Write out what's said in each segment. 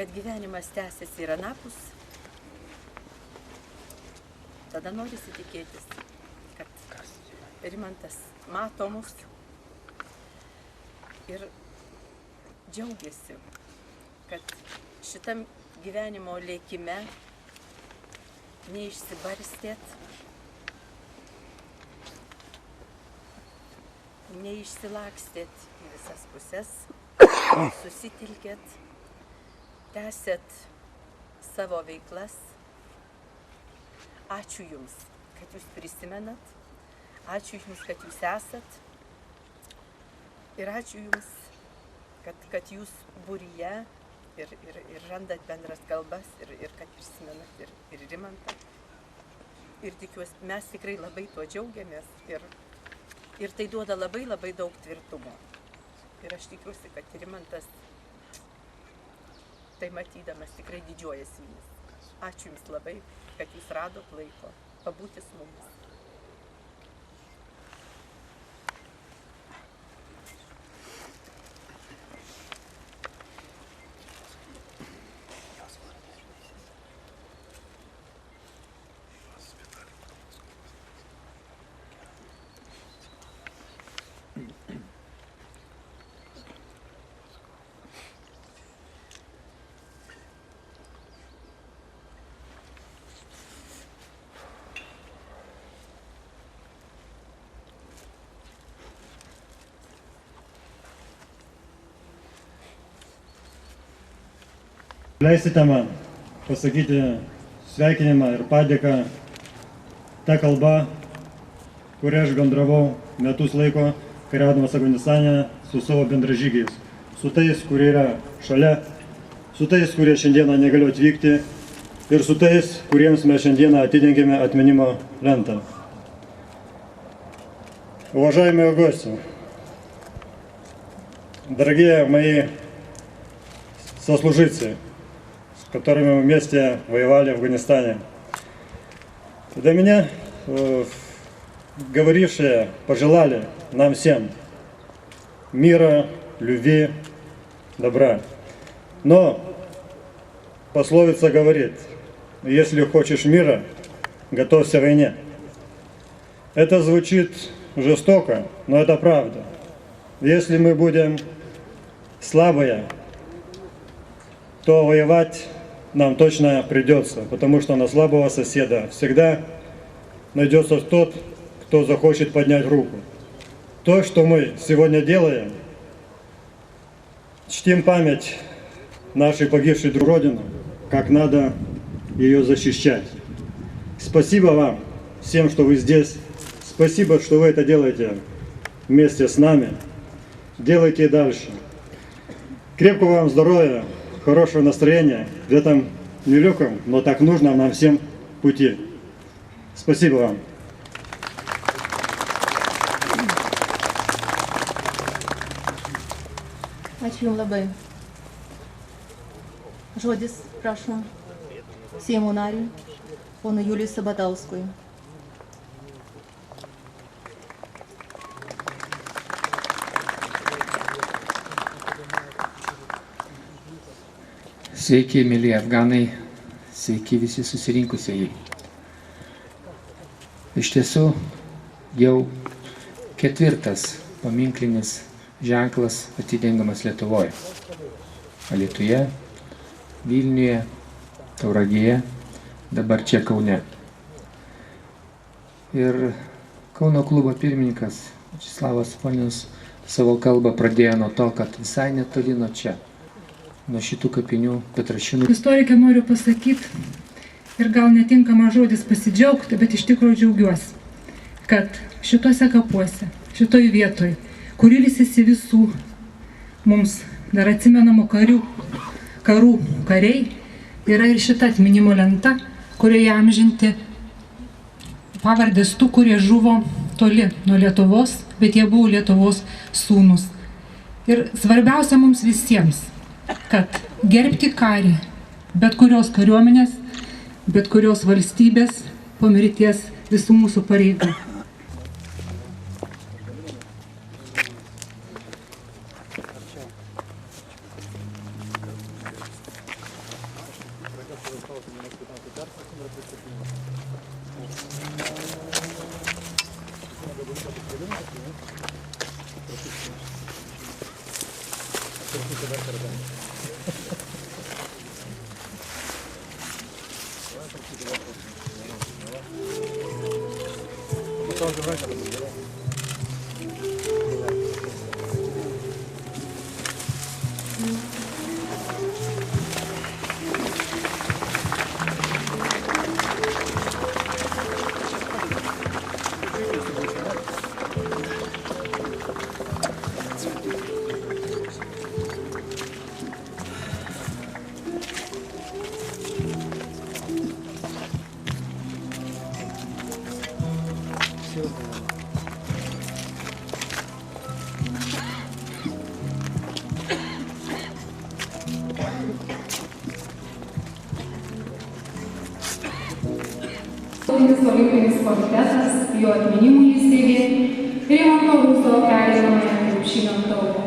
kad gyvenimas tęsiasi ir anapus, tada norisi tikėtis, kad Rimantas mato mus ir džiaugiasi, kad šitam gyvenimo lėkime neišsibarstėt, neišsilakstėt į visas pusės, susitelkėt, tęsėt savo veiklas. Ačiū Jums, kad Jūs prisimenat, ačiū Jums, kad Jūs esat ir ačiū Jums, kad Jūs būryje ir randat bendras kalbas ir kad prisimenat ir Rimantą. Ir tikiuosi, mes tikrai labai tuo džiaugiamės ir tai duoda labai daug tvirtumo. Ir aš tikiuosi, kad Rimantas tai matydamas tikrai didžiuojasi Jums. Ačiū Jums labai, kad Jūs radot laiko pabūti su mumis. Leisite man pasakyti sveikinimą ir padėką tą kalbą, kurią aš bendravau metus laiko kariaudamas Afganistane su savo bendražygiais, su tais, kurie yra šalia, su tais, kurie šiandieną negaliu atvykti ir su tais, kuriems mes šiandieną atidengėme atminimo lentą. Уважаемые гости, дорогие мои сослуживцы, с которыми мы вместе воевали в Афганистане. Для меня говорившие пожелали нам всем мира, любви, добра. Но пословица говорит, если хочешь мира, готовься к войне. Это звучит жестоко, но это правда. Если мы будем слабые, то воевать нам точно придется, потому что на слабого соседа всегда найдется тот, кто захочет поднять руку. То, что мы сегодня делаем, чтим память нашей погибшей Родины, как надо ее защищать. Спасибо вам всем, что вы здесь. Спасибо, что вы это делаете вместе с нами. Делайте и дальше. Крепкого вам здоровья, хорошего настроения в этом нелегком, но так нужном нам всем пути. Спасибо вам. Ačiū Jums labai. Žodis, prašom, Seimo nariui, ponui Juliui Sabatauskui. Sveiki, mėly afganai, sveiki visi susirinkusieji. Iš tiesų, jau ketvirtas paminklinis ženklas atidengiamas Lietuvoje. Alytuje, Vilniuje, Tauragėje, dabar čia Kaune. Ir Kauno klubo pirmininkas Viačeslavas Volninas savo kalbą pradėjo nuo to, kad visai netoli nuo čia, nuo šitų kapinių Petrašiūnų. Istorikė noriu pasakyti, ir gal netinkamas žodis pasidžiaugti, bet iš tikrųjų džiaugiuosi, kad šituose kapuose, šitoj vietoj, kur ilsisi visų mums dar atsimenamų karų kariai, yra ir šita atminimo lenta, kurioje amžinti pavardės tų, kurie žuvo toli nuo Lietuvos, bet jie buvo Lietuvos sūnus. Ir svarbiausia mums visiems, kad gerbti karį, bet kurios kariuomenės, bet kurios valstybės po mirties visų mūsų pareiga. Olimpinis komitetas, jo atminimui įsteigė Rimanto Rūzo pereinamąją krepšinio taurę.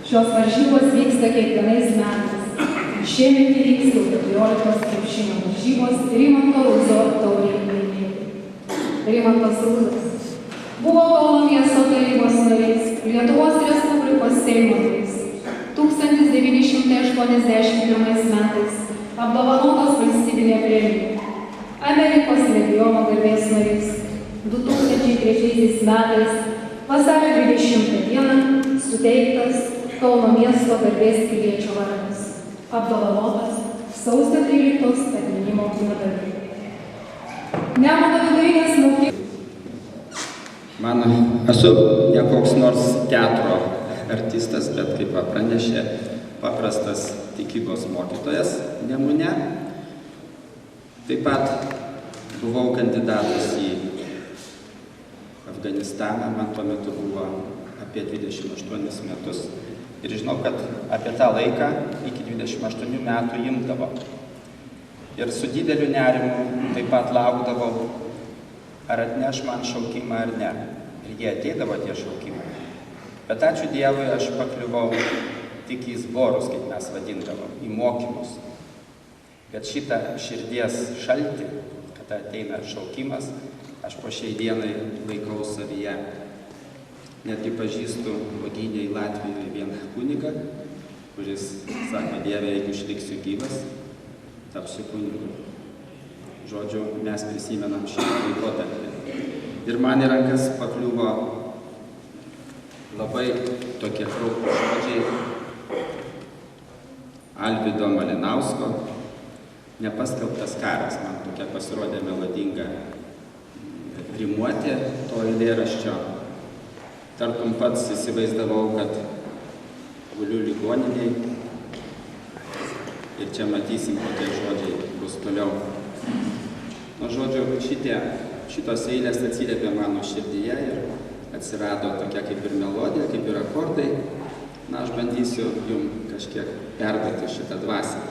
Šios varžybos vyksta kiekvienais metais. Šiemet įvyks jau 14 krepšinio varžybos Rimanto Rūzo taurei laimėti. Rimantas Rūzas buvo Kauno miesto tarybos narys, Lietuvos Respublikos Seimo narys. 1981 metais apdovanotas valstybinė premija. Amerikos regiono garbės narys. 2003 metais vasario 20 dieną suteiktas Kauno miesto garbės piliečio vardas. Apdovanotas sausio 13 atminimo medaļu. Nemuno vidurinės mokyklos. Esu ne koks nors teatro artistas, bet kaip pranešė paprastas tikybos mokytojas Nemune. Taip pat buvau kandidatas į Afganistaną, man tuo metu buvo apie 28 metus. Ir žinau, kad apie tą laiką iki 28 metų imdavo. Ir su dideliu nerimu taip pat laukdavau, ar atneš man šaukimą ar ne. Ir jie ateidavo tie šaukimai. Bet ačiū Dievui, aš pakliuvau tik į zborus, kaip mes vadindavom, į mokymus. Bet šitą širdies šaltį, kada ateina šaukimas, aš po šiai dienai laikau savyje. Netgi pažįstu Vogynėje Latvijoje vieną kunigą, kuris sako, Dieve, jeigu išliksiu gyvas, tapsiu kunigu. Žodžiu, mes prisimenam šitą laikotarpį. Ir man į rankas pakliuvo labai tokie kraupūs žodžiai Alvydo Malinausko. Nepaskelbtas karas, man tokia pasirodė melodinga rimuotė to eilėraščio. Tartum pats įsivaizdavau, kad guliu ligoniniai ir čia matysim, kokie žodžiai bus toliau. Nu, žodžiu, šitos eilės atsiliepė mano širdyje ir atsirado tokia kaip ir melodija, kaip ir akordai. Na, aš bandysiu jums kažkiek perduoti šitą dvasią.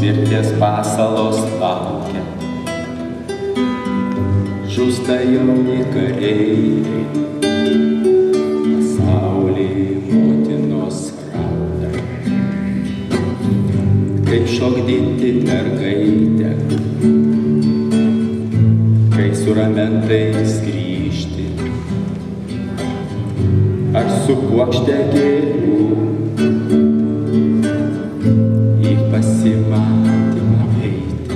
Mirties pasalos laukia, žūsta jauni kareiviai, pasaulį motinos rauda. Kaip šokdinti mergaitę, kai su ramentais grįžti, ar su puokšte gėlių į pasimatymą eiti.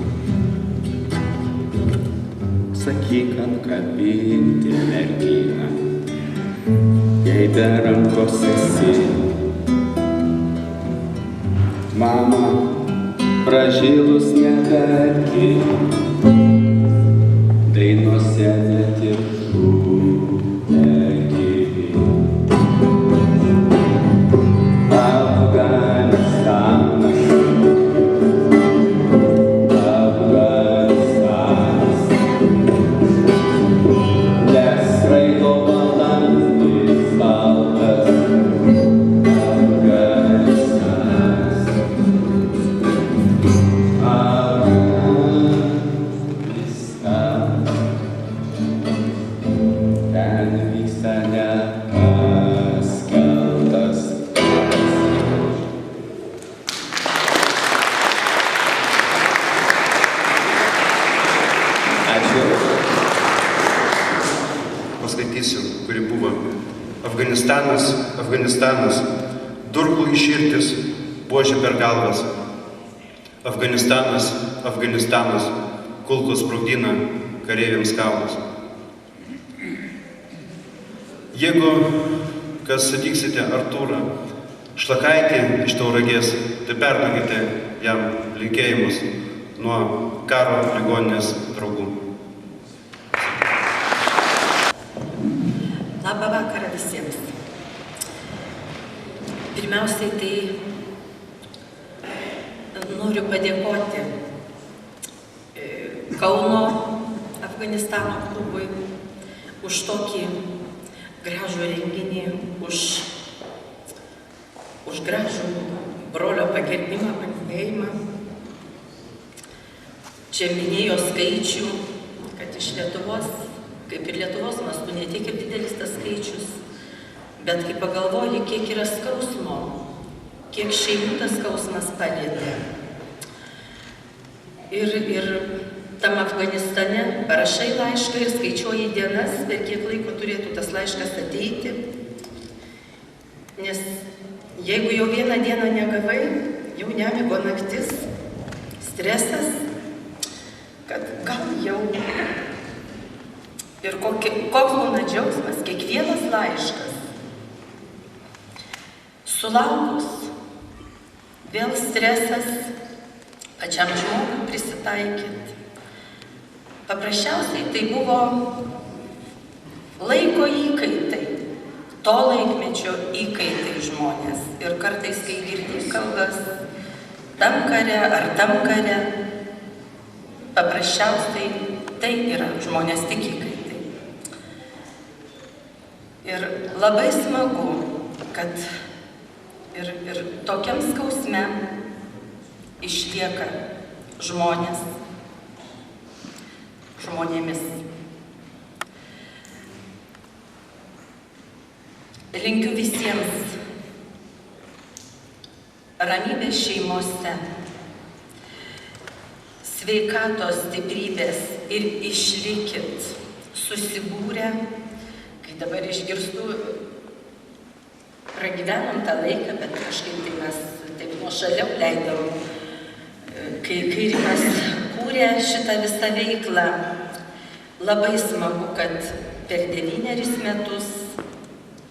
Sakyk, ant kabinti merginą, jei be rankos esi. Mama, pražilus neverki, dainose net ir šūdegi. Afganistanas, Afganistanas, neskraido balandis baltas, Afganistanas, Afganistanas, ten vyksta nepaskelbtas. Paskaitysiu, kuri buvo. Afganistanas, Afganistanas, durklų iširtis, buožė per galvas. Afganistanas, Afganistanas, kulkos sprogdina kareiviams kaulus. Jeigu kas sutiksite Artūrą Šlakaitį iš Tauragės, tai perduokite jam linkėjimus nuo karo ligoninės draugų. Labą vakarą visiems. Pirmiausiai tai noriu padėkoti Kauno Afganistano klubui už tokį gražų renginį, už gražų brolio pagerbimą, paminėjimą. Čia minėjo skaičių, kad iš Lietuvos, kaip ir Lietuvos mastu, ne tiek ir didelis tas skaičius, bet kai pagalvoji, kiek yra skausmo, kiek šeimų tas skausmas palietė. Ir tam Afganistane parašai laišką ir skaičiuoji dienas, per kiek laiko turėtų tas laiškas ateiti. Nes jeigu jau vieną dieną negavai, jau nemigo naktis, stresas, kad gal jau. Ir koks būna džiaugsmas, kiekvienas laiškas. Sulaukus, vėl stresas, pačiam žmogui prisitaikyti. Paprasčiausiai tai buvo laiko įkaitai, to laikmečio įkaitai žmonės. Ir kartais, kai girdi kalbas tam kare ar tam kare, paprasčiausiai tai yra žmonės tik įkaitai. Ir labai smagu, kad ir tokiam skausme išlieka žmonėmis. Linkiu visiems ramybės šeimose, sveikatos, stiprybės ir išlikit susibūrę, kai dabar išgirstu, pragyvenom tą laiką, bet kažkaip tai mes taip nuošaliau leidom, kai Rimas kūrė šitą visą veiklą. Labai smagu, kad per 9 metus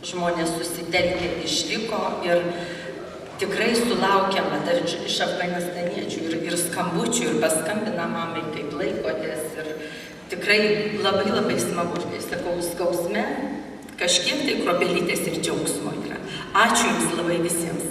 žmonės susitelkė, išliko ir tikrai sulaukiama dar iš afganistaniečių ir skambučių, ir paskambina mamai, kaip laikotės. Ir tikrai labai labai smagu, kai sakau, skausme kažkiek tai kruopelytės ir džiaugsmo yra. Ačiū Jums labai visiems.